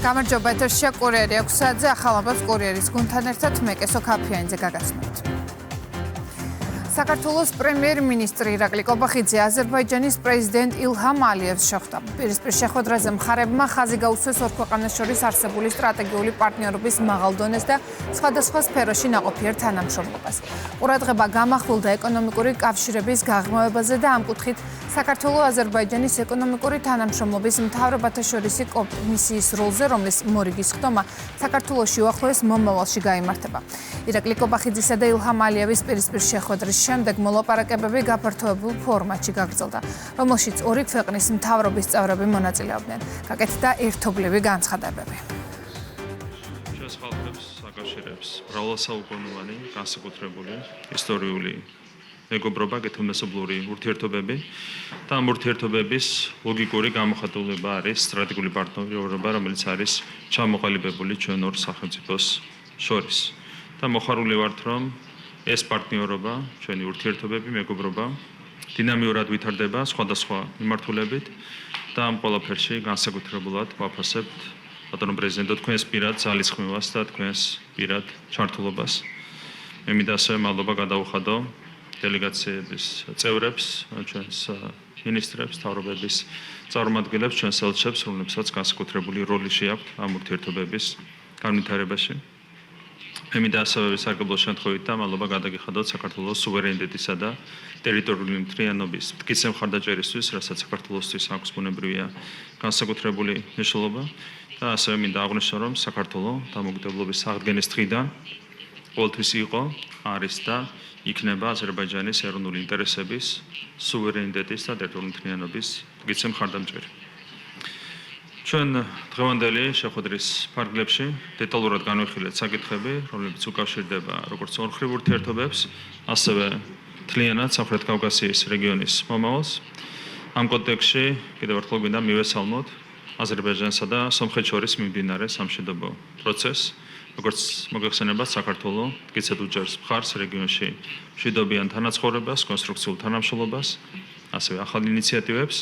გამარჯობა, ეთერშია კურიერი 6 საათზე ახალაბებს კურიერის გუნდთან ერთად მეკესო ქაფიანიძე გაგაცნობთ. საქართველოს პრემიერ-მინისტრი ირაკლი კობახიძე აზერბაიჯანის პრეზიდენტ ილჰამ ალიევს შეხვდა. პირისპირ შეხვედრაზე მხარებმა ხაზი გაუსვეს ორ ქვეყანას შორის არსებული სტრატეგიული პარტნიორობის მაღალ დონეს და სხვადასხვა სფეროში ნაყოფიერ თანამშრომლობას. ყურადღება გამახვილდა ეკონომიკური კავშირების გაღრმავებაზე და ამ კუთხით საქართველო-აზერბაიჯანის ეკონომიკური თანამშრომლობის მთავრობათა შორისი კომისიის როლზე, რომლის მორიგის ხდომა საქართველოში უახლოეს მომავალში გაიმართება. ირაკლი კობახიძისა და ილჰამ ალიევის პირისპირ შეხვედრის შემდეგ მოლაპარაკებები გაფართოებულ ფორმატში გაგრძელდა, რომელშიც ორი ქვეყნის მთავრობის წევრები მონაწილეობდნენ. გაკეთდა ერთობლივი განცხადებები. ჩვენს ხალხებს აკავშირებს მრავალსაუკუნოვანი, განსაკუთრებული ისტორიული მეგობრობა, კეთილმესობლური ურთიერთობები და ამ ურთიერთობების ლოგიკური გამოხატულება არის სტრატეგიული პარტნიორობა, რომელიც არის ჩამოყალიბებული ჩვენ ორ სახელმწიფოს შორის. და მოხარული ვართ, რომ ეს პარტნიორობა, ჩვენი ურთიერთობები, მეგობრობა დინამიურად ვითარდება სხვადასხვა მიმართულებით და ამ ყველაფერში განსაკუთრებულად ვაფასებთ ბატონო პრეზიდენტო თქვენს პირად ძალისხმევას და თქვენს პირად ჩართულობას. მე მინდა ასევე მადლობა გადავუხადო დელეგაციების წევრებს, ჩვენს მინისტრებს, მთავრობების წარმომადგენლებს, ჩვენს ელჩებს, რომლებსაც განსაკუთრებული როლი შეაქვთ ამ ურთიერთობების განვითარებაში. მე მინდა ასევე სარგებლო შემთხვევით და მადლობა გადაგიხადოთ საქართველოს სუვერენიტეტისა და ტერიტორიული მთლიანობის მტკიცე მხარდაჭერისთვის, რასაც საქართველოსთვის აქვს ბუნებრივია განსაკუთრებული მნიშვნელობა და ასევე მინდა აღვნიშნო, რომ საქართველოს დამოუკიდებლობის აღდგენის დღიდან ყოველთვის იყო, არის და იქნება აზერბაიჯანის ეროვნული ინტერესების, სუვერენიტეტის და ტერიტორიული მთლიანობის მტკიცე მხარდამჭერი. ჩვენ დღევანდელი შეხვედრის ფარგლებში დეტალურად განვიხილეთ საკითხები, რომლებიც უკავშირდება როგორც ორხრივ ურთიერთობებს, ასევე მთლიანად სამხრეთ კავკასიის რეგიონის მომავალს. ამ კონტექსტში კიდევ ერთხელ გვინდა მივესალმოთ აზერბაიჯანსა და სომხეთს შორის მიმდინარე სამშვიდობო პროცესს, როგორც მოგეხსენებათ, საქართველოს მტკიცედ უჭერს მხარს რეგიონში მშვიდობიან თანაცხოვრებას, კონსტრუქციულ თანამშრომლობას, ასევე ახალ ინიციატივებს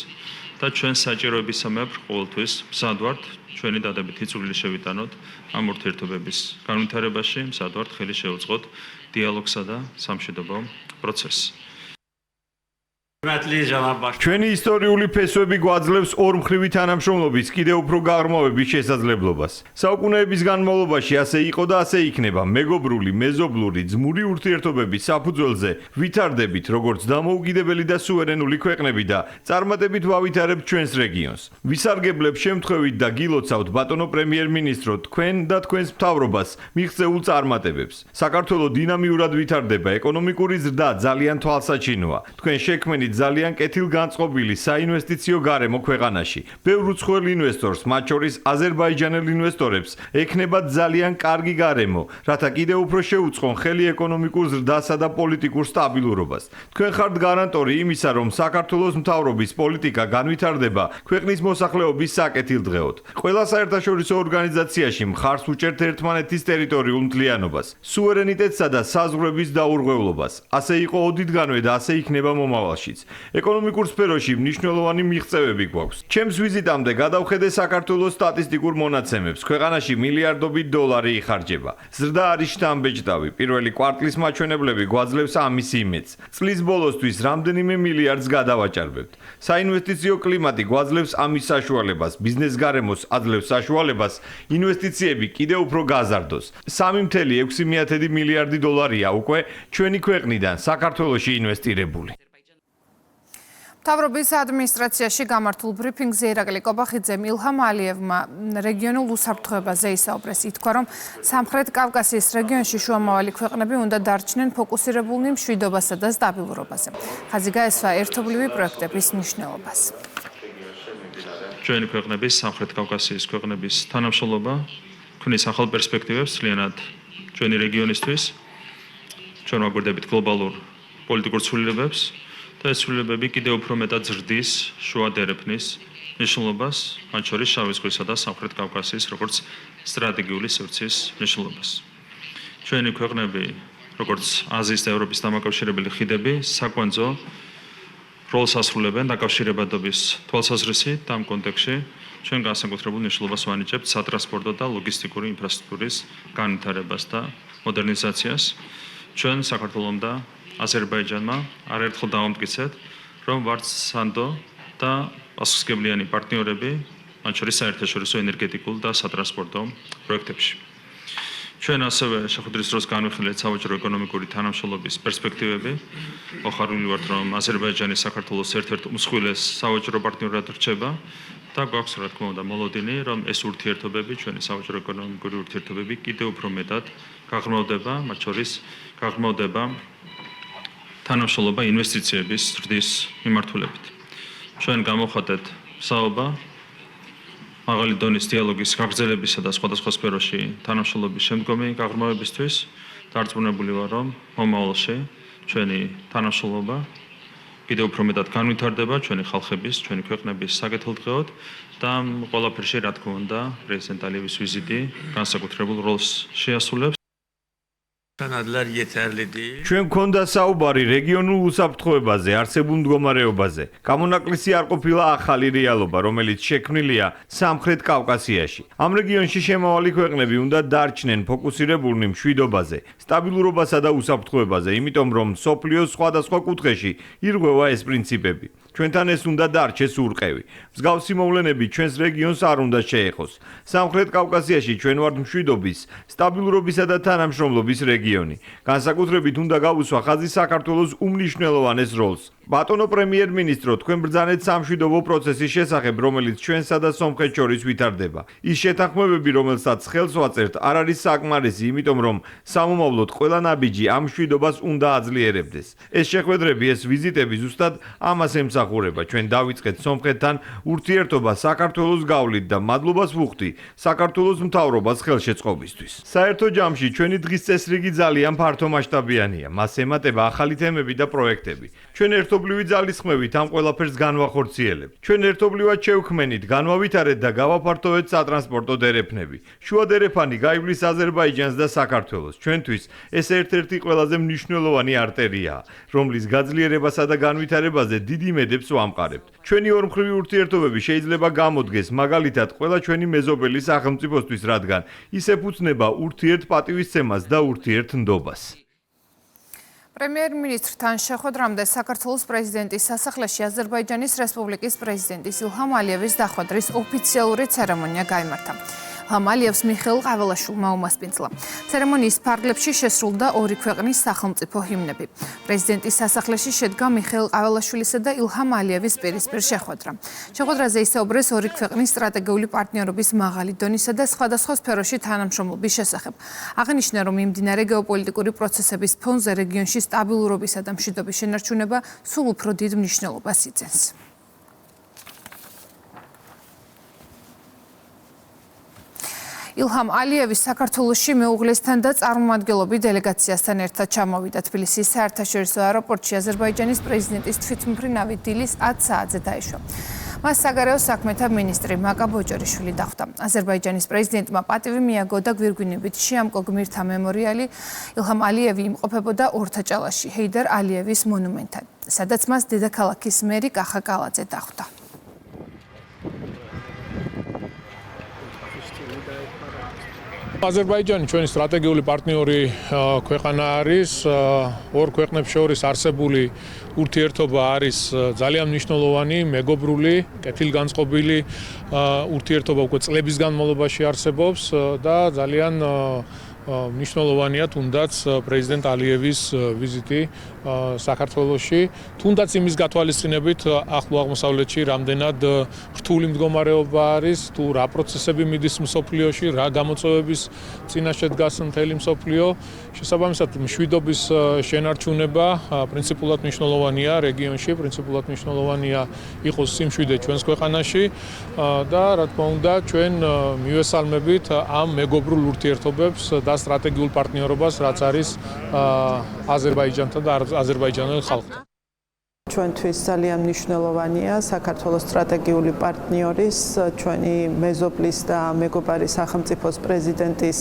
და ჩვენ საჭიროებისამებრ ყოველთვის მზად ვართ ჩვენი დადებითი წვლილი შევიტანოთ ამ ურთიერთობების განვითარებაში, მზად ვართ ხელი შევუწყოთ დიალოგსა და სამშვიდობო პროცესს. ჩვენი ისტორიული ფესვები გვაძლევს ორმხრივი თანამშრომლობის კიდევ უფრო გაღრმავების შესაძლებლობას. საუკუნეების განმავლობაში ასე იყო და ასე იქნება. მეგობრული, მეზობლური, ძმური ურთიერთობების საფუძველზე ვითარდებით როგორც დამოუკიდებელი და სუვერენული ქვეყნები და წარმატებით ვავითარებთ ჩვენს რეგიონს. ვისარგებლებ შემთხვევით და გილოცავთ ბატონო პრემიერ-მინისტრო თქვენ და თქვენს მთავრობას მიღწეულ წარმატებებს. საქართველოს დინამიურად ვითარდება, ეკონომიკური ზრდა ძალიან თვალსაჩინოა. თქვენ შექმნით ძალიან კეთილგანწყობილი საინვესტიციო გარემო ქვეყანაში. ბევრ უცხოელ ინვესტორს, მათ შორის აზერბაიჯანელ ინვესტორებს, ექნებათ ძალიან კარგი გარემო, რათა კიდევ უფრო შეუწყონ ხელი ეკონომიკურ ზრდასა და პოლიტიკურ სტაბილურობას. თქვენ ხართ გარანტორი იმისა, რომ საქართველოს მთავრობის პოლიტიკა განვითარდება ქვეყნის მოსახლეობის საკეთილდღეოდ. ყველა საერთაშორისო ორგანიზაციაში მხარს უჭერთ ერთმანეთის ტერიტორიულ მთლიანობას, სუვერენიტეტსა და საზღვრების დაურღვევლობას. ასე იყო ოდითგანვე და ასე იქნება მომავალშიც. ეკონომიკურ სფეროში მნიშვნელოვანი მიღწევები გვაქვს. ჩემს ვიზიტამდე გადავხედე საქართველოს სტატისტიკურ მონაცემებს. ქვეყანაში მილიარდობით დოლარი იხარჯება. ზრდა არის შთამბეჭდავი. პირველი კვარტლის მაჩვენებლები გვაძლევს ამის იმედს. წლის ბოლოსთვის რამდენიმე მილიარდს გადავაჭარბებთ. საინვესტიციო კლიმატი გვაძლევს ამის საშუალებას. ბიზნეს გარემოს აძლევს საშუალებას ინვესტიციები კიდევ უფრო გაზარდოს. 3.6 მილიარდი დოლარია უკვე ჩვენი ქვეყნიდან საქართველოში ინვესტირებული. მთავრობის ადმინისტრაციაში გამართულ ბრიფინგზე ირაკლი კობახიძემ ილჰამ ალიევმა რეგიონულ უსაფრთხოებაზე ისაუბრეს. ითქვა, რომ სამხრეთ კავკასიის რეგიონში შუამავალი ქვეყნები უნდა დარჩნენ ფოკუსირებულნი მშვიდობასა და სტაბილურობაზე. ხაზი გაესვა ერთობლივი პროექტების მნიშვნელობას. ჩვენი ქვეყნების, სამხრეთ კავკასიის ქვეყნების თანამშრომლობა ქმნის ახალ პერსპექტივებს მთლიანად ჩვენი რეგიონისთვის. ჩვენ ვაგვირდებით გლობალურ პოლიტიკურ ცვლილებებს. ეს ცვლილებები კიდევ უფრო მეტად ზრდის შუა დერეფნის მნიშვნელობას, მათ შორის შავი ზღვისა და სამხრეთ კავკასიის როგორც სტრატეგიული სივრცის მნიშვნელობას. ჩვენი ქვეყნები, როგორც აზიის და ევროპის დამაკავშირებელი ხიდები, საკვანძო როლს ასრულებენ დაკავშირებადობის თვალსაზრისით და ამ კონტექსტში ჩვენ განსაკუთრებულ მნიშვნელობას ვანიჭებთ სატრანსპორტო და ლოგისტიკური ინფრასტრუქტურის განვითარებას და მოდერნიზაციას. ჩვენ საქართველომ და აზერბაიჯანმა არაერთხელ დავამტკიცეთ, რომ ვართ სანდო და პასუხისმგებლიანი პარტნიორები, მათ შორის საერთაშორისო ენერგეტიკულ და სატრანსპორტო პროექტებში. ჩვენ ასევე შეხვედრის დროს განვიხილეთ სავაჭრო ეკონომიკური თანამშრომლობის პერსპექტივები. მოხარული ვართ, რომ აზერბაიჯანი საქართველოს ერთ-ერთ უმსხვილეს სავაჭრო პარტნიორად რჩება და გვაქვს რა თქმა უნდა მოლოდინი, რომ ეს ურთიერთობები, ჩვენი სავაჭრო ეკონომიკური ურთიერთობები კიდევ უფრო მეტად გაღრმავდება, მათ შორის გაღრმავდება თანამშრომლობა ინვესტიციების ზრდის მიმართულებით. ჩვენ გამოვხატეთ საუბარ მაღალი დონის დიალოგის გაგრძელებისა და სხვადასხვა სფეროში თანამშრომლობის შემდგომი გაღრმავებისთვის დარწმუნებული ვარ, რომ მომავალში ჩვენი თანამშრომლობა კიდევ უფრო მეტად განვითარდება ჩვენი ხალხების, ჩვენი ქვეყნების საკეთილდღეოდ და ყველაფერში რა თქმა უნდა პრეზიდენტ ალიევის ვიზიტი განსაკუთრებულ როლს შეასრულებს. ჩვენ გქონდა საუბარი რეგიონულ უსაფრთხოებაზე, არსებულ მდგომარეობაზე. გამონაკლისი არ ყოფილა ახალი რეალობა, რომელიც შექმნილია სამხრეთ კავკასიაში. ამ რეგიონში შემავალი ქვეყნები უნდა დარჩნენ ფოკუსირებულნი მშვიდობაზე, სტაბილურობასა და უსაფრთხოებაზე, იმიტომ რომ სოფლიოს სხვადასხვა კუთხეში ირღვევა ეს პრინციპები. ჩვენთან ეს უნდა დარჩეს ურყევი. მსგავსი მოვლენები ჩვენს რეგიონს არ უნდა შეეხოს. სამხრეთ კავკასიაში ჩვენ ვართ მშვიდობის, სტაბილურობისა და თანამშრომლობის რეგიონი. განსაკუთრებით უნდა გავუსვა ხაზი საქართველოს უმნიშვნელოვანეს როლს. ბატონო პრემიერ-მინისტრო, თქვენ ბრძანეთ სამშვიდობო პროცესის შესახებ, რომელიც ჩვენსა და სომხეთს შორის ვითარდება. ის შეთანხმებები, რომელსაც ხელს ვაწერთ, არ არის საკმარისი, იმიტომ რომ სამომავლოდ ყველა ნაბიჯი ამ მშვიდობას უნდა აძლიერებდეს. ეს შეხვედრები, ეს ვიზიტები ზუსტად ამას ემსახურება. ჩვენ დავიწყეთ სომხეთთან ურთიერთობა საქართველოს გავლით და მადლობას ვუხდი საქართველოს მთავრობას ხელშეწყობისთვის. საერთო ჯამში ჩვენი დღის წესრიგი ძალიან ფართომასშტაბიანია. მას ემატება ახალი თემები და პროექტები. ჩვენ ერთობლივი ძალისხმევით ამ ყველაფერს განვახორციელებთ. ჩვენ ერთობლივად შევქმენით, განვავითარეთ და გავაფართოვეთ სატრანსპორტო დერეფნები. შუა დერეფანი გაივლის აზერბაიჯანს და საქართველოს. ჩვენთვის ეს ერთ-ერთი ყველაზე მნიშვნელოვანი არტერიაა, რომლის გაძლიერებასა და განვითარებაზე დიდი იმედებს ვამყარებთ. ჩვენი ორმხრივი ურთიერთობები შეიძლება გამოდგეს მაგალითად ყველა ჩვენი მეზობელი სახელმწიფოსთვის, რადგან ის ეფუძნება ურთიერთპატივისცემას და ურთიერთნდობას. პრემიერ-მინისტრთან შეხვედრამდე საქართველოს პრეზიდენტის სასახლეში აზერბაიჯანის რესპუბლიკის პრეზიდენტის ილჰამ ალიევის დახვედრის ოფიციალური ცერემონია გაიმართა. ილჰამ ალიევს მიხეილ ყაველაშვილმა უმასპინძლა. ცერემონიის ფარგლებში შესრულდა ორი ქვეყნის სახელმწიფო ჰიმნები. პრეზიდენტის სასახლეში შედგა მიხეილ ყაველაშვილისა და ილჰამ ალიევის პირისპირ შეხვედრა. შეხვედრაზე ისაუბრეს ორი ქვეყნის სტრატეგიული პარტნიორობის მაღალი დონისა და სხვადასხვა სფეროში თანამშრომლობის შესახებ. აღნიშნა, რომ მიმდინარე გეოპოლიტიკური პროცესების ფონზე რეგიონში სტაბილურობისა და მშვიდობის შენარჩუნება სულ უფრო დიდ მნიშვნელობას იძენს. ილჰამ ალიევი საქართველოში მეუღლესთან და წარმომადგენლობი დელეგაციასთან ერთად ჩამოვიდა თბილისის საერთაშორისო აეროპორტში აზერბაიჯანის პრეზიდენტის თვითმფრინავი დილის 10 საათზე დაეშვა. მას საგარეო საქმეთა მინისტრი მაკა ბოჭორიშვილი დახვდა. აზერბაიჯანის პრეზიდენტმა პატივი მიაგო და გვირგვინებით შეამკო გმირთა მემორიალი. ილჰამ ალიევი იმყოფებოდა ორთაჭალაში, ჰეიდარ ალიევის მონუმენტთან, სადაც მას დედაქალაქის მერი კახა კალაძე დახვდა. აზერბაიჯანი ჩვენი სტრატეგიული პარტნიორი ქვეყანა არის. ორ ქვეყნებს შორის არსებული ურთიერთობა არის ძალიან მნიშვნელოვანი, მეგობრული, კეთილგანწყობილი ურთიერთობა უკვე წლების განმავლობაში არსებობს და ძალიან მნიშვნელოვანია თუნდაც პრეზიდენტ ალიევის ვიზიტი საქართველოში, თუნდაც იმის გათვალისწინებით ახლო აღმოსავლეთში რამდენად რთული მდგომარეობა არის, თუ რა პროცესები მიდის მსოფლიოში, რა გამოწვევების წინაშე დგას მთელი მსოფლიო. შესაბამისად, მშვიდობის შენარჩუნება პრინციპულად მნიშვნელოვანია რეგიონში, პრინციპულად მნიშვნელოვანია იყოს სიმშვიდე ჩვენს ქვეყანაში და რა თქმა უნდა, ჩვენ მივესალმებით ამ მეგობრულ ურთიერთობებს და სტრატეგიულ პარტნიორობას, რაც არის აზერბაიჯანთან და აზერბაიჯანელ ხალხთან. ჩვენთვის ძალიან მნიშვნელოვანია საქართველოს სტრატეგიული პარტნიორის, ჩვენი მეზობლის და მეგობარი სახელმწიფოს პრეზიდენტის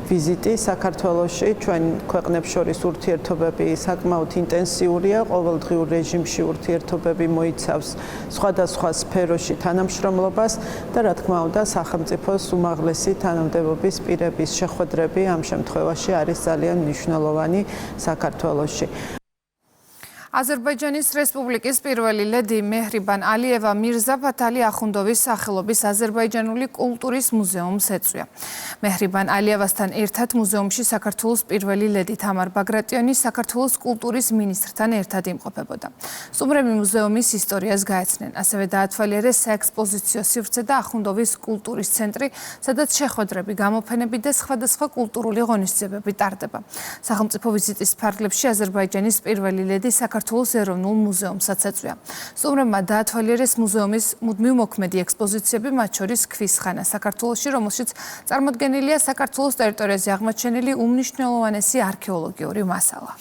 ვიზიტი საქართველოში. ჩვენ ქვეყნებს შორის ურთიერთობები საკმაოდ ინტენსიურია, ყოველდღიურ რეჟიმში ურთიერთობები მოიცავს სხვადასხვა სფეროში თანამშრომლობას და რა თქმა უნდა სახელმწიფოს უმაღლესი თანამდებობის პირების შეხვედრები ამ შემთხვევაში არის ძალიან მნიშვნელოვანი საქართველოში. აზერბაიჯანის რესპუბლიკის პირველი ლედი მეჰრიბან ალიევა მირზა ფათალი ახუნდოვის სახელობის აზერბაიჯანული კულტურის მუზეუმს ეწვია. მეჰრიბან ალიევასთან ერთად მუზეუმში საქართველოს პირველი ლედი თამარ ბაგრატიონი საქართველოს კულტურის მინისტრთან ერთად იმყოფებოდა. სტუმრები მუზეუმის ისტორიას გაეცნენ, ასევე დაათვალიერეს საექსპოზიციო სივრცე და ახუნდოვის კულტურის ცენტრი, სადაც შეხვედრები, გამოფენები და სხვადასხვა კულტურული ღონისძიებები ტარდება. სახელმწიფო ვიზიტის ფარგლებში აზერბაიჯანის პირველი ლედი საქართველოს ეროვნულ მუზეუმსაც ეწვია. სტუმრებმა დაათვალიერეს მუზეუმის მუდმივმოქმედი ექსპოზიციები, მათ შორის ქვის ხანა საქართველოში, რომელშიც წარმოდგენილია საქართველოს ტერიტორიაზე აღმოჩენილი უმნიშვნელოვანესი არქეოლოგიური მასალა.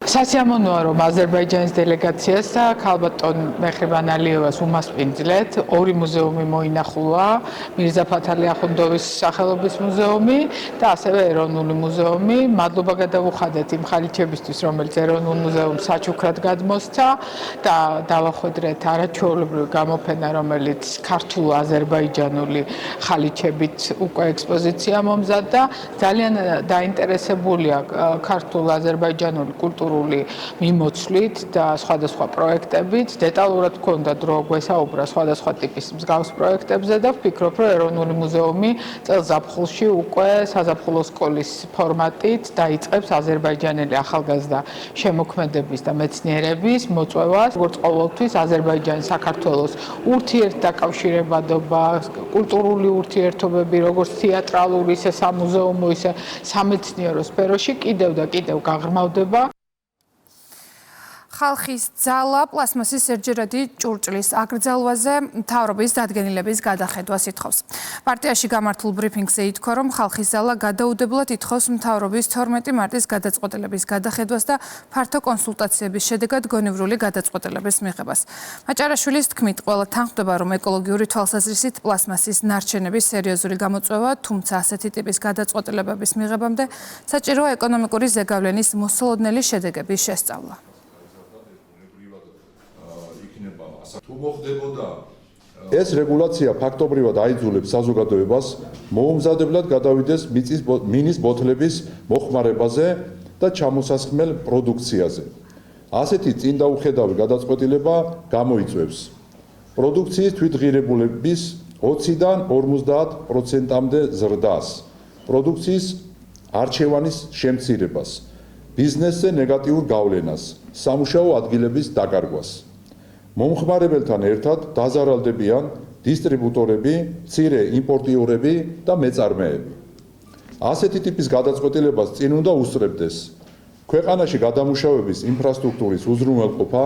სასიამოვნოა, რომ აზერბაიჯანის დელეგაციას და ქალბატონ მეჰრიბან ალიევას უმასპინძლეთ ორი მუზეუმი მოინახულა, მირზა ფათალი ახუნდოვის სახელობის მუზეუმი და ასევე ეროვნული მუზეუმი. მადლობა გადავუხადეთ იმ ხალიჩებისთვის, რომელიც ეროვნულ მუზეუმს საჩუქრად გადმოსცა და დავახვედრეთ არაჩვეულებრივი გამოფენა, რომელიც ქართულ-აზერბაიჯანული ხალიჩებით უკვე ექსპოზიცია მომზადდა. ძალიან დაინტერესებულია ქართულ-აზერბაიჯანული კულტურული მიმოცვლით და სხვადასხვა პროექტებით. დეტალურად გქონდა დრო გვესაუბრა სხვადასხვა ტიპის მსგავს პროექტებზე და ვფიქრობ, რომ ეროვნული მუზეუმი წელს ზაფხულში უკვე საზაფხულო სკოლის ფორმატით დაიწყებს აზერბაიჯანელი ახალგაზრდა შემოქმედების და მეცნიერების მოწვევას. როგორც ყოველთვის აზერბაიჯანის საქართველოს ურთიერთდაკავშირებადობა, კულტურული ურთიერთობები, როგორც თეატრალური, ისე სამუზეუმო, ისე სამეცნიერო სფეროში კიდევ და კიდევ გაღრმავდება. ხალხის ძალა პლასმასის ერთჯერადი ჭურჭლის აკრძალვაზე მთავრობის დადგენილების გადახედვას ითხოვს. პარტიაში გამართულ ბრიფინგზე ითქვა, რომ ხალხის ძალა გადაუდებლად ითხოვს მთავრობის 12 მარტის გადაწყვეტილების გადახედვას და ფართო კონსულტაციების შედეგად გონივრული გადაწყვეტილების მიღებას. მაჭარაშვილის თქმით, ყველა თანხმდება, რომ ეკოლოგიური თვალსაზრისით პლასმასის ნარჩენების სერიოზული გამოწვევა, თუმცა ასეთი ტიპის გადაწყვეტილებების მიღებამდე საჭიროა ეკონომიკური ზეგავლენის მოსალოდნელი შედეგების შესწავლა. თუ მოხდებოდა ეს რეგულაცია ფაქტობრივად აიძულებს საზოგადოებას მოუმზადებლად გადავიდეს მინის ბოთლების მოხმარებაზე და ჩამოსასხმელ პროდუქციაზე. ასეთი წინდაუხედავი გადაწყვეტილება გამოიწვევს პროდუქციის თვითღირებულების 20-დან 50%-მდე ზრდას, პროდუქციის არჩევანის შემცირებას, ბიზნესზე ნეგატიურ გავლენას, სამუშაო ადგილების დაკარგვას. მომხმარებელთან ერთად დაზარალდებიან დისტრიბუტორები, მცირე იმპორტიორები და მეწარმეები. ასეთი ტიპის გადაწყვეტილებას წინ უნდა უსწრებდეს ქვეყანაში გადამუშავების ინფრასტრუქტურის უზრუნველყოფა,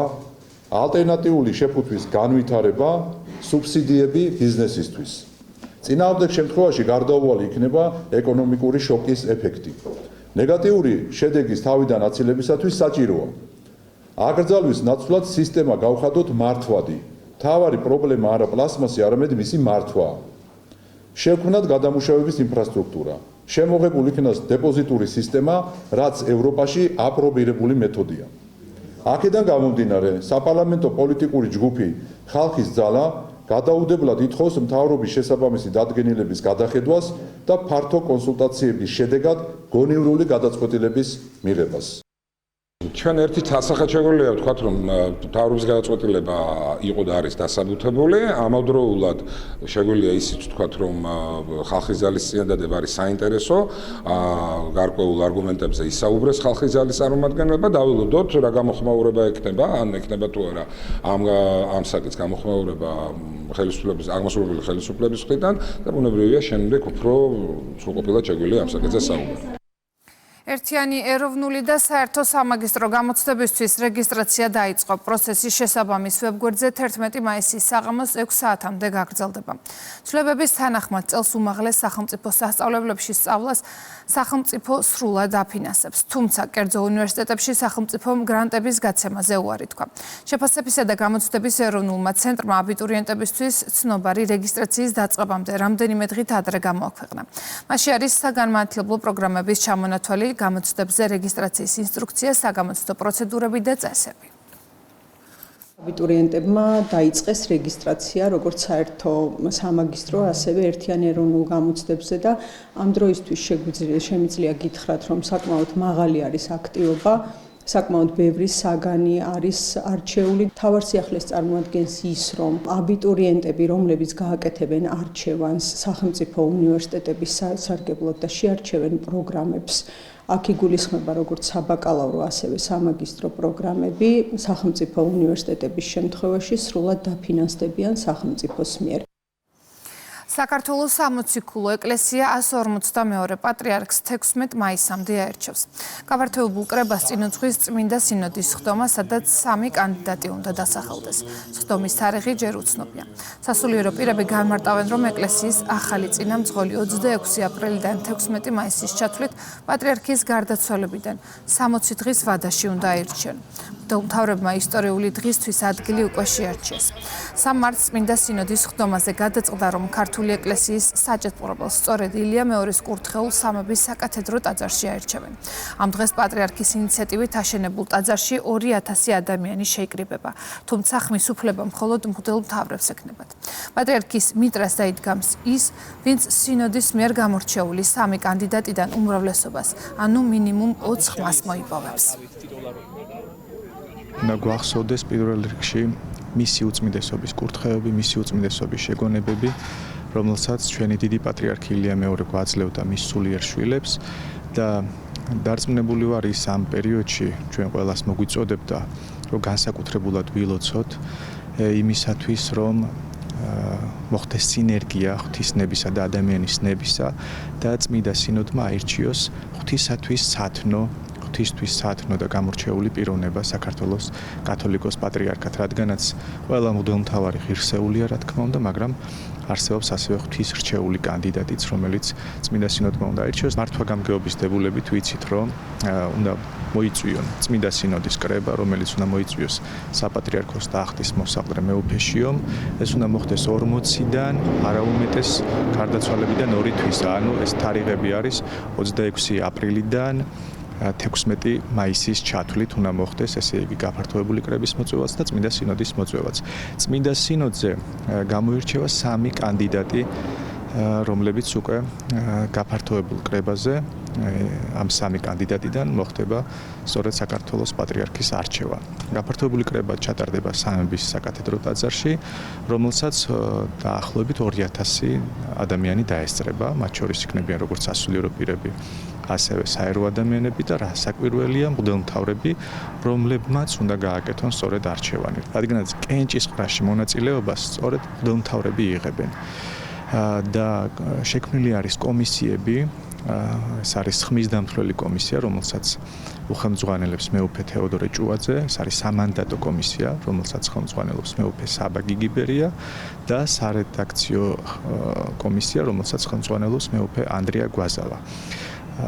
ალტერნატიული შეფუთვის განვითარება, სუბსიდიები ბიზნესისთვის. წინააღმდეგ შემთხვევაში გარდაუვალი იქნება ეკონომიკური შოკის ეფექტი. ნეგატიური შედეგის თავიდან აცილებისათვის საჭიროა აკრძალვის ნაცვლად სისტემა გავხადოთ მართვადი. თავარი პრობლემა არა პლასმასი, არამედ მისი მართვაა. შევქმნათ გადამუშავების ინფრასტრუქტურა. შემოღებულ იქნას დეპოზიტური სისტემა, რაც ევროპაში აპრობირებული მეთოდია. აქედან გამომდინარე, საპარლამენტო პოლიტიკური ჯგუფი ხალხის ძალა გადაუდებლად ითხოვს მთავრობის შესაბამისი დადგენილების გადახედვას და ფართო კონსულტაციების შედეგად გონივრული გადაწყვეტილების მიღებას. ჩვენ ერთი დასახელებულია ვთქვათ, რომ მთავრობის გადაწყვეტილება იყო და არის დასაბუთებული. ამავდროულად შეგვიძლია ისიც ვთქვათ, რომ ხალხის ძალის წინადადება არის საინტერესო, გარკვეულ არგუმენტებზე ისაუბრეს ხალხის ძალის წარმომადგენლება, დავილოდოთ რა გამოხმაურება ექნება, ან ექნება თუ არა ამ საკითხის გამოხმაურება ხელისუფლების აღმასრულებელი ხელისუფლების მხრიდან და ბუნებრივია შემდეგ უფრო სრულყოფილად შეგვიძლია ამ საკითხზე საუბარი. ერთიანი ეროვნული და საერთო სამაგისტრო გამოცდებისთვის რეგისტრაცია დაიწყო. პროცესი შესაბამის ვებგვერდზე 11 მაისის საღამოს 6 საათამდე გაგრძელდება. ცვლილებების თანახმად წელს უმაღლეს სახელმწიფო სასწავლებლებში სწავლას სახელმწიფო სრულად აფინანსებს, თუმცა კერძო უნივერსიტეტებში სახელმწიფომ გრანტების გაცემაზე უარი თქვა. შეფასებისა და გამოცდების ეროვნულმა ცენტრმა აბიტურიენტებისთვის ცნობარი რეგისტრაციის დაწყებამდე რამდენიმე დღით ადრე გამოაქვეყნა. მასში არის საგანმანათლებლო პროგრამების ჩამონათვალი, გამოცდებზე რეგისტრაციის ინსტრუქცია, საგამოცდო პროცედურები და წესები. აბიტურიენტებმა დაიწყეს რეგისტრაცია როგორც საერთო სამაგისტრო, ასევე ერთიან ეროვნულ გამოცდებზე და ამ დროისთვის შემიძლია გითხრათ, რომ საკმაოდ მაღალი არის აქტივობა. საკმაოდ ბევრი საგანი არის არჩეული. თავარსიახლეს წარმოადგენს ის, რომ აბიტურიენტები, რომლებიც გააკეთებენ არჩევანს სახელმწიფო უნივერსიტეტების სასარგებლოდ და შეარჩევენ პროგრამებს, აქ იგულისხმება როგორც საბაკალავრო, ასევე სამაგისტრო პროგრამები, სახელმწიფო უნივერსიტეტების შემთხვევაში სრულად დაფინანსდებიან სახელმწიფოს მიერ. საქართველოს სამოციქულო ეკლესია 152 პატრიარქს 16 მაისამდე აერჩევს. გავართებულ კრებას წინ უძღვის წმინდა სინოდის ხდომა, სადაც 3 კანდიდატი უნდა დასახელდეს. ხდომის თარიღი ჯერ უცნობია. სასულიერო პირები განმარტავენ, რომ ეკლესიის ახალი წინამძღოლი 26 აპრილიდან 16 მაისის ჩათვლით პატრიარქის გარდაცვალებიდან 60 დღის ვადაში უნდა აირჩიონ. მთავრებმა ისტორიული დღისთვის ადგილი უკვე შეარჩიეს. 3 მარტს წმინდა სინოდის ხდომაზე გადაწყდა, რომ ქართული ეკლესიის საჭედპრობელს სწორედ ილია მეორის კურთხეულ სამების საკათედრო ტაძარში აირჩევენ. ამ დღეს პატრიარქის ინიციატივით აშენებულ ტაძარში 2000 ადამიანი შეიკრიბება, თუმცა ხმის უფლება მხოლოდ მღვდელ მთავრებს ექნებათ. პატრიარქის მიტრას დაიდგამს ის, ვინც სინოდის მიერ გამორჩეული 3 კანდიდატიდან უმრავლესობას, ანუ მინიმუმ 20 ხმას მოიპოვებს. უნდა გვახსოვდეს პირველ რიგში მისი უწმიდესობის კურთხეები, მისი უწმიდესობის შეგონებები, რომელსაც ჩვენი დიდი პატრიარქი ილია მეორე გვაძლევდა მის სულიერ შვილებს და დარწმუნებული ვარ ის ამ პერიოდში ჩვენ ყველას მოგვიწოდებდა, რომ განსაკუთრებულად ვილოცოთ იმისათვის, რომ მოხდეს სინერგია ღვთისნებისა და ადამიანის ნებისა და წმინდა სინოდმა აირჩიოს ღვთისათვის სათნო ღვთისთვის სათნო და გამორჩეული პიროვნება საქართველოს კათოლიკოს პატრიარქად, რადგანაც ყველა მღვდელმთავარი ღირსეულია, რა თქმა უნდა, მაგრამ არსებობს ასევე ღვთისრჩეული კანდიდატიც, რომელიც წმინდა სინოდმა უნდა აირჩიოს. მართვა-გამგეობის დებულებით ვიცით, რომ უნდა მოიწვიონ წმინდა სინოდის კრება, რომელიც უნდა მოიწვიოს საპატრიარქოს ტახტის მოსაყდრე მეუფეშიომ. ეს უნდა მოხდეს 40-დან, არაუმეტეს გარდაცვალებიდან 2 თვისა, ანუ ეს თარიღები არის 26 აპრილიდან 16 მაისის ჩათვლით უნდა მოხდეს, ესე იგი გაფართოებული კრების მოწვევაც და წმინდა სინოდის მოწვევაც. წმინდა სინოდზე გამოირჩევა 3 კანდიდატი, რომლებიც უკვე გაფართოებულ კრებაზე ამ 3 კანდიდატიდან მოხდება სწორედ საქართველოს პატრიარქის არჩევა. გაფართოებული კრება ჩატარდება სამების საკათედრო ტაძარში, რომელსაც დაახლოებით 2000 ადამიანი დაესწრება, მათ შორის იქნებიან როგორც სასულიერო პირები, ასევე საერო ადამიანები და რასაკვირველია მღვდელმთავრები, რომლებმაც უნდა გააკეთონ სწორედ არჩევანი. რადგანაც კენჭისყრაში მონაწილეობას სწორედ მღვდელმთავრები იღებენ. და შექმნილი არის კომისიები, ეს არის ხმისდამთვლელი კომისია, რომელსაც უხელმძღვანელებს მეუფე თეოდორე ჭუაძე, ეს არის სამანდატო კომისია, რომელსაც ხელმძღვანელობს მეუფე საბა გიგიბერია და სარედაქციო კომისია, რომელსაც ხელმძღვანელობს მეუფე ანდრია გვაზავა.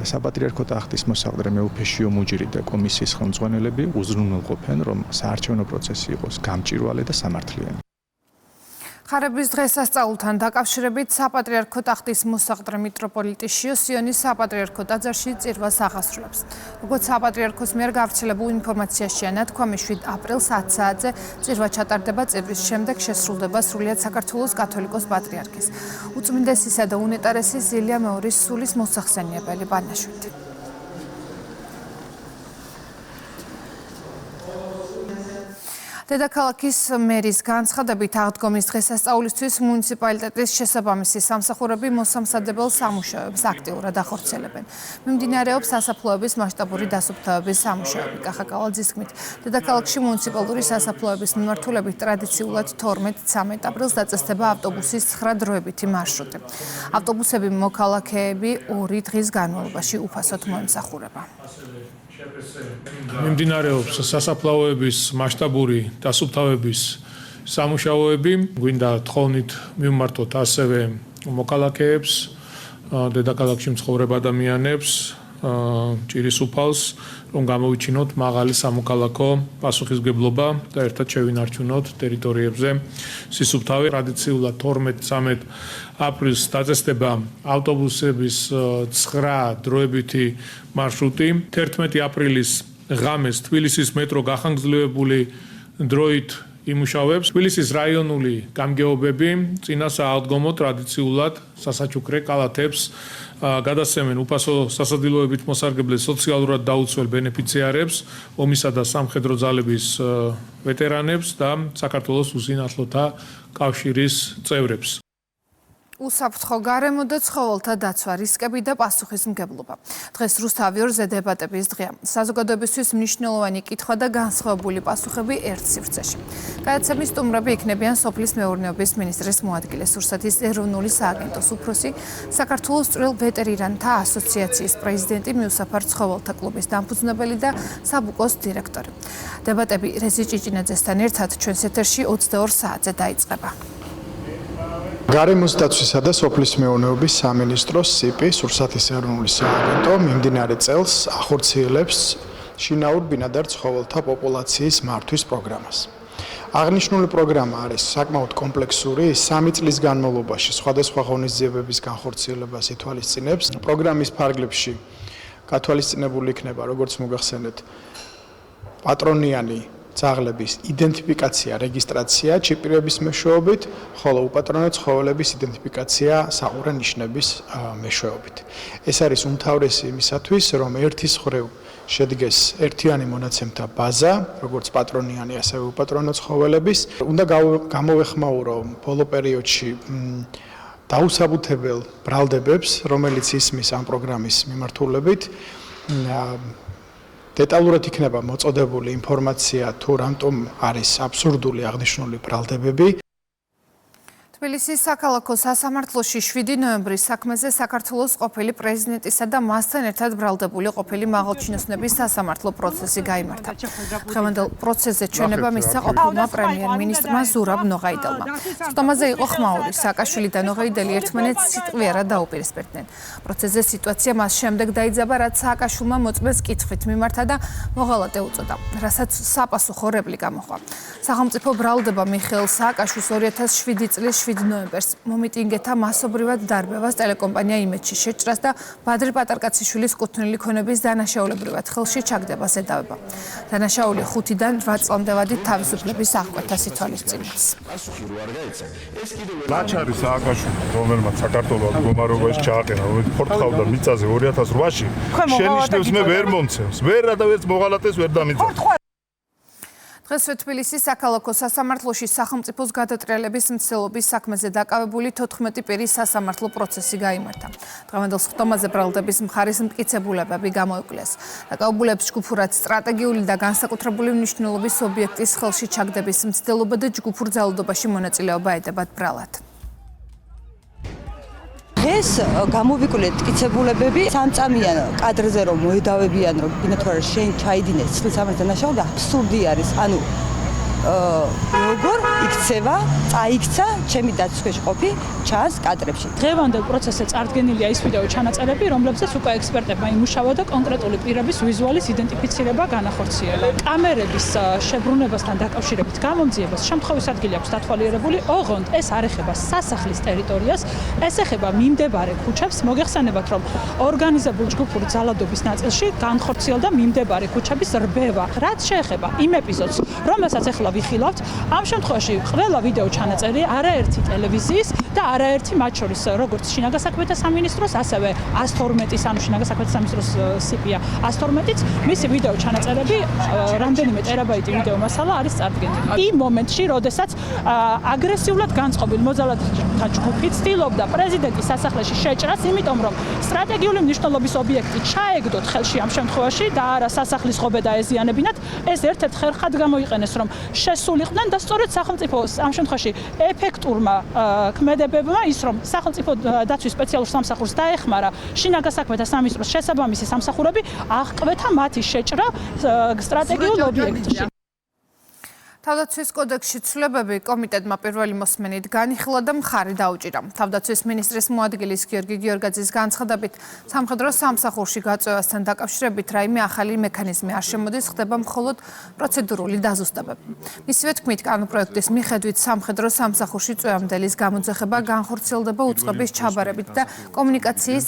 საპატრიარქო ტახტის მოსაყდრე მეუფეშიო მუჯირი და კომისიის ხელმძღვანელები უზრუნველყოფენ, რომ საარჩევნო პროცესი იყოს გამჭვირვალე და სამართლიანი. ხარების დღესასწაულთან დაკავშირებით საპატრიარქო ტახტის მოსაყდრე მიტროპოლიტი შიოსიონის საპატრიარქო ტაძარში წირვას აღასრულებს. როგორც საპატრიარქოს მიერ გავრცელებულ ინფორმაციაშია ნათქვამი, 7 აპრილს 10 საათზე წირვა ჩატარდება, წირვის შემდეგ შესრულდება სრულიად საქართველოს კათოლიკოს პატრიარქის, უწმინდესისა და უნეტარესის ილია მეორის სულის მოსახსენიებელი ბანაშვით. დედაქალაქის მერის განცხადებით აღდგომის დღესასწაულისთვის მუნიციპალიტეტის შესაბამისი სამსახურები მოსამზადებელ სამუშაოებს აქტიურად ახორციელებენ. მიმდინარეობს სასაფლაოების მასშტაბური დასუფთავების სამუშაოები. კახა კალაძის თქმით, დედაქალაქში მუნიციპალური სასაფლაოების მიმართულებით ტრადიციულად 12-13 აპრილს დაწესდება ავტობუსის 9 დროებითი მარშრუტი. ავტობუსები მოქალაქეები 2 დღის განმავლობაში უფასოდ მოემსახურება. მიმდინარეობს სასაფლაოების მასშტაბური დასუფთავების სამუშაოები. გვინდა თხოვნით მივმართოთ ასევე მოქალაქეებს, დედაქალაქში მცხოვრებ ადამიანებს, ჭირის უფალს, რომ გამოვიჩინოთ მაღალი სამოქალაქო პასუხისმგებლობა და ერთად შევინარჩუნოთ ტერიტორიებზე სისუფთავე. ტრადიციულად 12-13 აპრილს დაწესდება ავტობუსების 9 დროებითი მარშრუტი. 11 აპრილის ღამეს თბილისის მეტრო გახანგრძლივებული დროით იმუშავებს. თბილისის რაიონული გამგეობები წინასააღდგომო ტრადიციულად სასაჩუქრე კალათებს გადასცემენ უფასო სასადილოებით მოსარგებლე სოციალურად დაუცველ ბენეფიციარებს, ომისა და სამხედრო ძალების ვეტერანებს და საქართველოს უსინათლოთა კავშირის წევრებს. უსაფრთხო გარემო და ცხოველთა დაცვა, რისკები და პასუხისმგებლობა. დღეს რუსთავი 2-ზე დებატების დღეა. საზოგადოებისთვის მნიშვნელოვანი კითხვა და განსხვავებული პასუხები ერთ სივრცეში. გადაცემის სტუმრები იქნებიან სოფლის მეურნეობის მინისტრის მოადგილე, რუსეთის ეროვნული სააგენტოს უფროსი, საქართველოს წვრილ ვეტერინართა ასოციაციის პრეზიდენტი, მიუსაფარ ცხოველთა კლუბის დამფუძნებელი და საბუკოს დირექტორი. დებატები რეზი ჭიჭინაძესთან ერთად ჩვენს ეთერში 22 საათზე დაიწყება. გარემოს დაცვისა და სოფლის მეურნეობის სამინისტროს სიპის რუსეთის ეროვნული სააგენტო მიმდინარე წელს ახორციელებს შინაურ ბინადარ ცხოველთა პოპულაციის მართვის პროგრამას. აღნიშნული პროგრამა არის საკმაოდ კომპლექსური, 3 წლის განმავლობაში სხვადასხვა ღონისძიებების განხორციელებას ითვალისწინებს. პროგრამის ფარგლებში გათვალისწინებული იქნება, როგორც მოგახსენეთ, პატრონიანი ძაღლების იდენტიფიკაცია, რეგისტრაცია ჩიპირების მეშვეობით, ხოლო უპატრონო ცხოველების იდენტიფიკაცია საყურე ნიშნების მეშვეობით. ეს არის უმთავრესი იმისათვის, რომ ერთის მხრივ შედგეს ერთიანი მონაცემთა ბაზა, როგორც პატრონიანი, ასევე უპატრონო ცხოველების. უნდა გამოვეხმაურო ბოლო პერიოდში დაუსაბუთებელ ბრალდებებს, რომელიც ისმის ამ პროგრამის მიმართულებით. დეტალურად იქნება მოწოდებული ინფორმაცია თუ რამტომ არის აბსურდული აღნიშნული ბრალდებები. თბილისის საქალაქო სასამართლოში 7 ნოემბრის საქმეზე საქართველოს ყოფილი პრეზიდენტისა და მასთან ერთად ბრალდებული ყოფილი მაღალჩინოსნების სასამართლო პროცესი გაიმართა. დღევანდელ პროცესზე ჩვენება მისცა ყოფილმა პრემიერ-მინისტრმა ზურაბ ნოღაიდელმა. სხდომაზე იყო ხმაური, სააკაშვილი და ნოღაიდელი ერთმანეთს სიტყვიერად დაუპირისპირდნენ. პროცესზე სიტუაცია მას შემდეგ დაიძაბა, რაც სააკაშვილმა მოწმეს კითხვით მიმართა და მოღალატე უწოდა, რასაც საპასუხო რეპლიკა მოჰყვა. სახელმწიფო ბრალდება მიხეილ სააკაშვილს 2007 წლის 7 ნოემბერს მომიტინგეთა მასობრივად დარბევას ტელეკომპანია იმედში შეჭრას და ბადრი პატარკაციშვილის კუთვნილი ქონების დანაშაულებრივად ხელში ჩაგდებას ედავება. დანაშაული 5-დან 8 წლამდე ვადით თავისუფლების აღკვეთას ითვალისწინებს. ლაჩარი სააკაშვილი, რომელმაც საქართველოს მდგომარეობაში ჩააყენა, რომელიც ფორტყავდა მიწაზე 2008-ში, შენიშნებს მე ვერ მომცემს, ვერ რადავერც მოღალატეს ვერ დამიძახ. დღესვე თბილისის საქალაქო სასამართლოში სახელმწიფოს გადატრიალების მცდელობის საქმეზე დაკავებული 14 პირის სასამართლო პროცესი გაიმართა. დღევანდელ სხდომაზე ბრალდების მხარის მტკიცებულებები გამოიკვლიეს. დაკავებულებს ჯგუფურად სტრატეგიული და განსაკუთრებული მნიშვნელობის ობიექტის ხელში ჩაგდების მცდელობა და ჯგუფურ ძალადობაში მონაწილეობა ედებათ ბრალად. ეს გამოვიკვლიეთ მტკიცებულებები სამწამიან კადრზე რომ მოედავებიან რომ ბინათვარ შენ ჩაიდინეს ცხრილ სამას დანაშაული აბსურდი არის. ანუ როგორ იქცევა, წაიქცა ჩემი დაცვის ყოფი ჩანს კადრებში. დღევანდელ პროცესზე წარდგენილია ის ვიდეო ჩანაწერები, რომლებზეც უკვე ექსპერტებმა იმუშავა და კონკრეტული პირების ვიზუალის იდენტიფიცირება განახორციელა. კამერების შებრუნებასთან დაკავშირებით გამომძიებას შემთხვევის ადგილი აქვს დათვალიერებული, ოღონდ ეს არ ეხება სასახლის ტერიტორიას, ეს ეხება მიმდებარე ქუჩებს. მოგეხსენებათ, რომ ორგანიზებულ ჯგუფურ ძალადობის ნაწილში განხორციელდა მიმდებარე ქუჩების რბევა. რაც შეეხება იმ ეპიზოდს, რომელსაც ახლა ვიხილავთ, ამ შემთხვევაში ყველა ვიდეო ჩანაწერი არაერთი ტელევიზიის და არაერთი მათ შორის როგორც შინაგან საქმეთა სამინისტროს, ასევე 112-ის, ანუ შინაგან საქმეთა სამინისტროს CP-ა 112-იც მისი ვიდეო ჩანაწერები რამდენიმე ტერაბაიტი ვიდეო მასალა არის წარდგენილი. იმ მომენტში, როდესაც აგრესიულად განწყობილ მოძალადეთა ჯგუფი ცდილობდა პრეზიდენტის სასახლეში შეჭრას, იმიტომ რომ სტრატეგიული მნიშვნელობის ობიექტი ჩაეგდოთ ხელში ამ შემთხვევაში და არა სასახლის ღობე დაეზიანებინათ, ეს ერთ-ერთ ხერხად გამოიყენეს, რომ შესულიყვნენ და სწორედ სახელმწიფოს ამ შემთხვევაში ეფექტურმა ქმედებებმა ის, რომ სახელმწიფო დაცვის სპეციალურ სამსახურს დაეხმარა შინაგან საქმეთა სამინისტროს შესაბამისი სამსახურები აღკვეთა მათი შეჭრა სტრატეგიულ ობიექტში. თავდაცვის კოდექსში ცვლილებები კომიტეტმა პირველი მოსმენით განიხილა და მხარი დაუჭირა. თავდაცვის მინისტრის მოადგილის გიორგი გიორგაძის განცხადებით, სამხედრო სამსახურში გაწევასთან დაკავშირებით რაიმე ახალი მექანიზმი არ შემოდის, ხდება მხოლოდ პროცედურული დაზუსტებები. მისივე თქმით, კანონპროექტის მიხედვით სამხედრო სამსახურში წვევამდელის გამოძახება განხორციელდება უწყების ჩაბარებით და კომუნიკაციის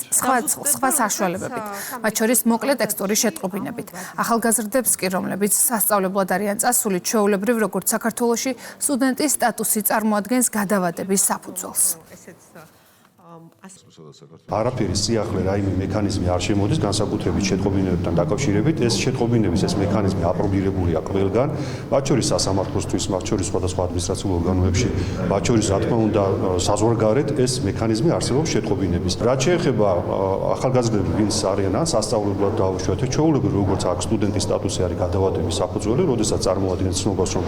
სხვა საშუალებებით, მათ შორის მოკლე ტექსტური შეტყობინებით. ახალგაზრდებს კი, რომლებიც სასწავლებლად არიან წასული, ჩვეულებრივ როგორც საქართველოში სტუდენტის სტატუსი წარმოადგენს გადავადების საფუძველს. არაფერი სიახლე რაიმე მექანიზმი არ შემოდის განსაკუთრებით შეტყობინებებთან დაკავშირებით. ეს შეტყობინების ეს მექანიზმი აპრობირებულია ყველგან, მათ შორის სასამართლოსთვის, მათ შორის სხვადასხვა ადმინისტრაციულ ორგანოებში, მათ შორის რა თქმა უნდა საზღვარგარეთ ეს მექანიზმი არსებობს შეტყობინების. რაც შეეხება ახალგაზრდები, ვინც არიან ან სასწავლებლად დაუშვათ, ჩვეულებრივ როგორც აქ სტუდენტის სტატუსი არის გადავადების საფუძველი, როდესაც წარმოადგენს ცნობას, რომ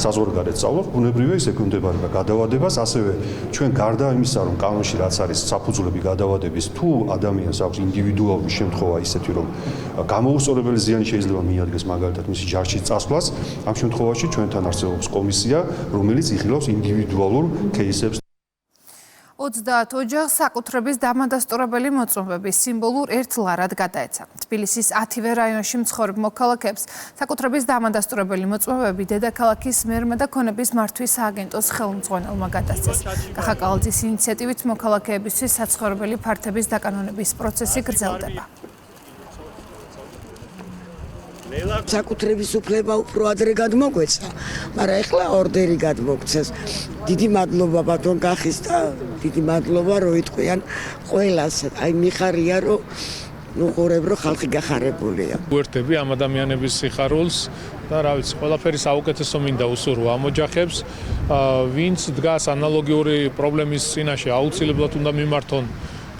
საზღვარგარეთ სწავლობ, ბუნებრივია ის ექვემდებარება გადავადებას, ასევე ჩვენ გარდა იმისა, რომ კანონში რაც არის საფუძვლები გადავადების, თუ ადამიანს აქვს ინდივიდუალური შემთხვევა ისეთი, რომ გამოუსწორებელი ზიანი შეიძლება მიადგეს მაგალითად მისი ჯარში წასვლას, ამ შემთხვევაში ჩვენთან არსებობს კომისია, რომელიც იხილავს ინდივიდუალურ кейსებს. 30 ოჯახს საკუთრების დამადასტურებელი მოწმობები სიმბოლურ ერთ ლარად გადაეცა. თბილისის 10-ვე რაიონში მცხოვრებ მოქალაქეებს საკუთრების დამადასტურებელი მოწმობები დედაქალაქის მერმა და ქონების მართვის სააგენტოს ხელმძღვანელმა გადასცეს. კახაკალაძის ინიციატივით მოქალაქეებისთვის საცხოვრებელი ფართების დაკანონების პროცესი გრძელდება. საკუთრების უფლება უფრო ადრე გადმოგვეცა, მაგრამ ეხლა ორდერი გადმოგცეს. დიდი მადლობა ბატონ კახის და დიდი მადლობა რო იტყვიან ყველას. აი მიხარია რომ უყურებ რომ ხალხი გახარებულია. უერთები ამ ადამიანების სიხარულს და რა ვიცი, ყველაფერი საუკეთესო მინდა უსურვა ამ ოჯახებს, ვინც დგას ანალოგიური პრობლემის წინაშე, აუცილებლად უნდა მიმართონ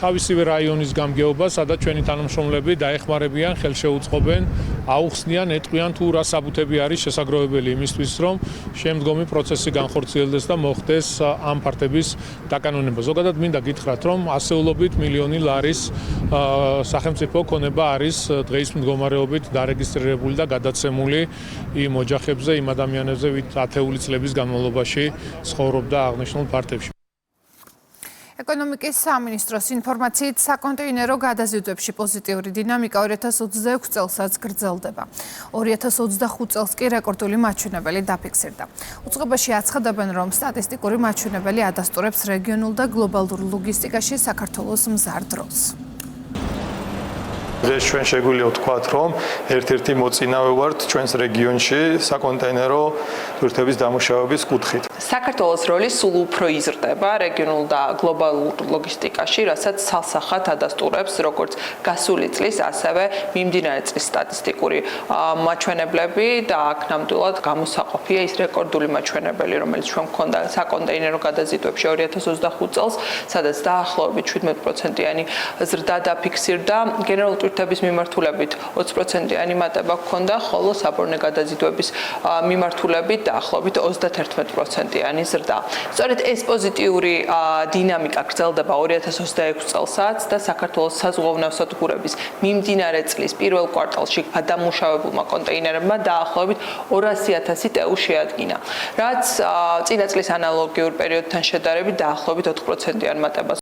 თავისივე რაიონის გამგეობა, სადაც ჩვენი თანამშრომლები დაეხმარებიან, ხელშეუწყობენ, აუხსნიან, ეტყვიან თუ რა საბუთები არის შესაძლებელი იმისთვის, რომ შემდგომი პროცესი განხორციელდეს და მოხდეს ამ ფართების დაკანონება. ზოგადად მინდა გითხრათ, რომ ასეულობით მილიონი ლარის სახელმწიფო ქონება არის დღეის მდგომარეობით დარეგისტრირებული და გადაცემული იმ ოჯახებზე, იმ ადამიანებზე, ვით ათეული წლების განმავლობაში ცხოვრობდა აღნიშნულ ფართებში. ეკონომიკის სამინისტროს ინფორმაციით საკონტეინერო გადაზიდვებში პოზიტიური დინამიკა 2026 წელსაც გრძელდება. 2025 წელს კი რეკორდული მაჩვენებელი დაფიქსირდა. უწყებაში აცხადებენ, რომ სტატისტიკური მაჩვენებელი ადასტურებს რეგიონულ და გლობალურ ლოგისტიკაში საქართველოს მზარ დროს. ეს ჩვენ შეგვიძლია ვთქვათ, რომ ერთ-ერთი მოწინავე ვართ ჩვენს რეგიონში საკონტეინერო თურქების დამუშავების კუთხით. საქართველოს როლი სულ უფრო იზრდება რეგიონულ და გლობალურ ლოგისტიკაში, რასაც ცალსახად ადასტურებს როგორც გასული წლის, ასევე მიმდინარე წლის სტატისტიკური მაჩვენებლები და აქ ნამდვილად გამოსაყოფია ის რეკორდული მაჩვენებელი, რომელიც ჩვენ გვქონდა საკონტეინერო გადაზიდვებში 2025 წელს, სადაც დაახლოებით 17%-იანი ზრდა დაფიქსირდა. გენერალური თურქების მიმართულებით 20%-იანი მატება გვქონდა, ხოლო საბორნე გადაზიდვების მიმართულებით დაახლოებით 31%-იანი ზრდა. სწორედ ეს პოზიტიური დინამიკა გრძელდება 2026 წელსაც და საქართველოს საზღვაო ნავსადგურების მიმდინარე წლის პირველ კვარტალში გადამუშავებულმა კონტეინერებმა დაახლოებით 200,000 TEU შეადგინა, რაც წინა წლის ანალოგიურ პერიოდთან შედარებით დაახლოებით 4%-იან მატებას.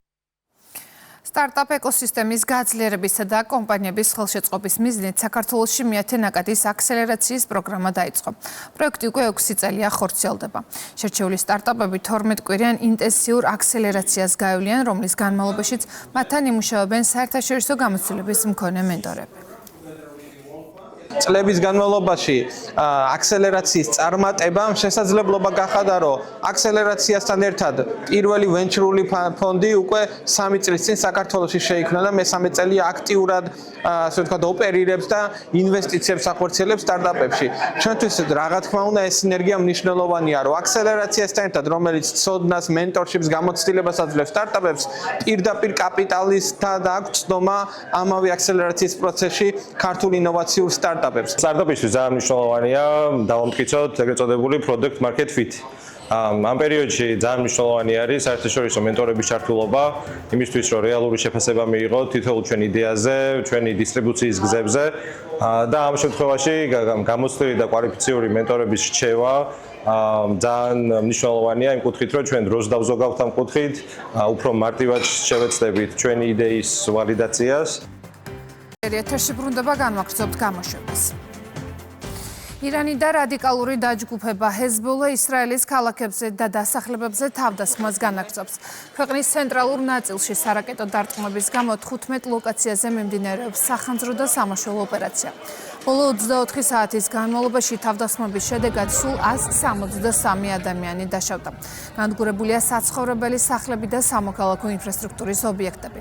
სტარტაპ ეკოსისტემის გაძლიერებისა და კომპანიების ხელშეწყობის მიზნით საქართველოში მეათე ნაკადის აქსელერაციის პროგრამა დაიწყო. პროექტი უკვე 6 წელია ხორციელდება. შერჩეული სტარტაპები 12 კვირიან ინტენსიურ აქსელერაციას გაევლიან, რომლის განმავლობაშიც მათთან იმუშავებენ საერთაშორისო გამოცდილების მქონე მენტორები. წლების განმავლობაში აქსელერაციის წარმატებამ შესაძლებლობა გახადა, რომ აქსელერაციასთან ერთად პირველი ვენჩრული ფონდი უკვე 3 წლის წინ საქართველოში შეიქმნა და მესამე წელი აქტიურად ასე ვთქვათ ოპერირებს და ინვესტიციებს ახორციელებს სტარტაპებში. ჩვენთვის რა თქმა უნდა ეს სინერგია მნიშვნელოვანია, რომ აქსელერაციასთან ერთად რომელიც ცოდნას, მენტორშიპს, გამოცდილებას აძლევს სტარტაპებს, პირდაპირ კაპიტალისტად აქვს ცდომა ამავე აქსელერაციის პროცესში ქართულ ინოვაციურ სტარტაპებს. სტარტაპისთვის ძალიან მნიშვნელოვანია დავამტკიცოთ ეგრეთ წოდებული product market fit. ამ პერიოდში ძალიან მნიშვნელოვანი არის საერთაშორისო მენტორების ჩართულობა იმისთვის, რომ რეალური შეფასება მიიღოთ თითოეულ ჩვენ იდეაზე, ჩვენი დისტრიბუციის გზებზე და ამ შემთხვევაში გამოცდილი და კვალიფიციური მენტორების რჩევა ძალიან მნიშვნელოვანია იმ კუთხით, რომ ჩვენ დროს დავზოგავთ ამ კუთხით, უფრო მარტივად შევეცდებით ჩვენი იდეის ვალიდაციას. ეთერში ბრუნდება განვაგრძობთ გამოშვებას. ირანი და რადიკალური დაჯგუფება ჰეზბოლა ისრაელის ქალაქებზე და დასახლებებზე თავდასხმას განაგრძობს. ქვეყნის ცენტრალურ ნაწილში სარაკეტო დარტყმების გამო 15 ლოკაციაზე მიმდინარეობს სახანძრო და სამაშველო ოპერაცია. ბოლო 24 საათის განმავლობაში თავდასხმების შედეგად სულ 163 ადამიანი დაშავდა. განადგურებულია საცხოვრებელი სახლები და სამოქალაქო ინფრასტრუქტურის ობიექტები.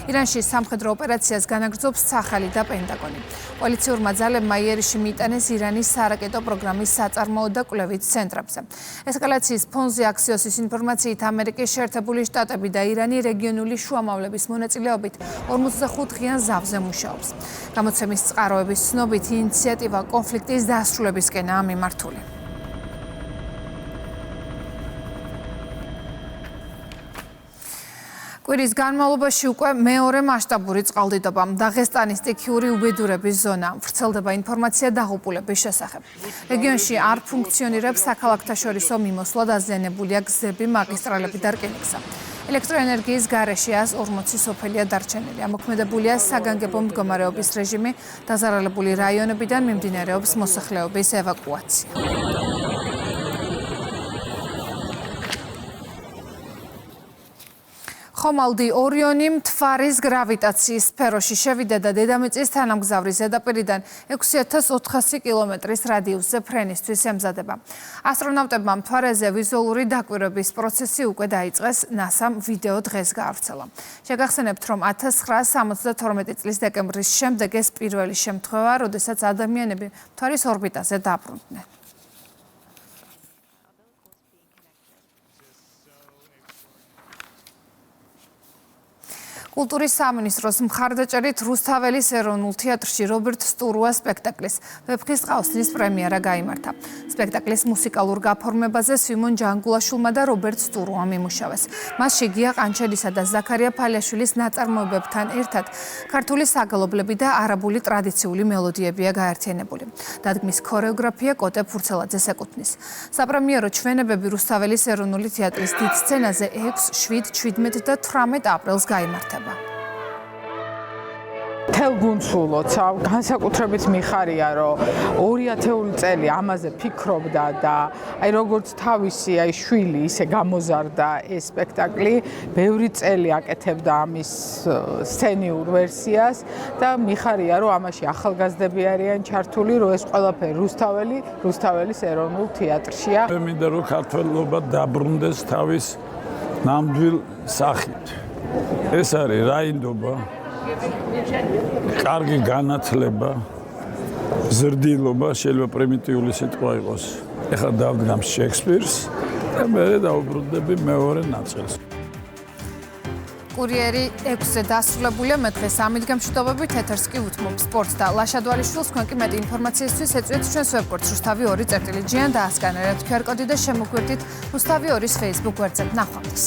ირანში სამხედრო ოპერაციას განაგრძობს სახალი და პენტაგონი. პოლიციურმა ძალებმა იერიში მიიტანეს ირანის სარაკეტო პროგრამის საწარმოო და კვლევით ცენტრებზე. ესკალაციის ფონზე აქსიოსის ინფორმაციით ამერიკის შეერთებული შტატები და ირანი რეგიონული შუამავლების მონაწილეობით 45 დღიან ზავზე მუშაობს. გამოცემის წყაროების ცნობით ინიციატივა კონფლიქტის დასრულებისკენაა მიმართული. კვირის განმავლობაში უკვე მეორე მასშტაბური წყალდიდობა დაღესტანის სტიქიური უბედურების ზონა. ვრცელდება ინფორმაცია დაღუპულების შესახებ. რეგიონში არ ფუნქციონირებს საქალაქთაშორისო მიმოსვლა დაზიანებულია გზები, მაგისტრალები და რკინიგზა. ელექტროენერგიის გარეშე 140 სოფელია დარჩენილი. ამოქმედებულია საგანგებო მდგომარეობის რეჟიმი, დაზარალებული რაიონებიდან მიმდინარეობს მოსახლეობის ევაკუაცია. ხომალდი ორიონი მთვარის გრავიტაციის სფეროში შევიდა და დედამიწის თანამგზავრის ზედაპირიდან 6400 კილომეტრის რადიუსზე ფრენისთვის ემზადება. ასტრონავტებმა მთვარეზე ვიზუალური დაკვირვების პროცესი უკვე დაიწყეს, NASA-მ ვიდეო დღეს გაავრცელა. შეგახსენებთ, რომ 1972 წლის დეკემბრის შემდეგ ეს პირველი შემთხვევა, როდესაც ადამიანები მთვარის ორბიტაზე დაბრუნდნენ. კულტურის სამინისტროს მხარდაჭერით რუსთაველის ეროვნულ თეატრში რობერტ სტურუას სპექტაკლის „ვეფხის ყავსნის“ პრემიერა გაიმართა. სპექტაკლის მუსიკალურ გაფორმებაზე სვიმონ ჯანგულაშვილმა და რობერტ სტურუამ იმუშავეს. მასში გია ყანჩელისა და ზაქარია ფალიაშვილის ნაწარმოებებთან ერთად ქართული საგალობლები და არაბული ტრადიციული მელოდიებია გაერთიანებული. დადგმის ქორეოგრაფია კოტე ფურცელაძეს ეკუთვნის. საპრემიერო ჩვენებები რუსთაველის ეროვნული თეატრის დიდ სცენაზე 6, 7, 17 და 18 აპრილს გაიმართება. თელგუნცულოც განსაკუთრებით მიხარია, რომ 2000 წელი ამაზე ფიქრობდა და აი როგორც თავისი აი შვილი ისე გამოზარდა ეს სპექტაკლი, ბევრი წელი აკეთებდა ამის სცენიურ ვერსიას და მიხარია, რომ ამაში ახალგაზრდები არიან ჩართული, რომ ეს ყველაფერი რუსთაველის ეროვნულ თეატრშია. მე მინდა რომ ქართველობა დაბრუნდეს თავის ნამდვილ სახით. ეს არის რაინდობა, კარგი განათლება, ზრდილობა, შეიძლება პრიმიტიული სიტყვა იყოს. ეხლა დავდგამ შექსპირს და მე დავუბრუნდები მეორე ნაწილს. კურიერი 6-ზე დასრულებულია, მე დღეს ამით გამშვიდობებით, ეთერს კი უთმობ სპორტს და ლაშადვალიშვილს. თქვენ კი მეტი ინფორმაციისთვის ეწვიეთ ჩვენს ვებპორტს rustavi2.gr და ასკანერებთ QR კოდი და შემოგვერდით rustavi2-ის Facebook გვერდზე. ნახვამდის.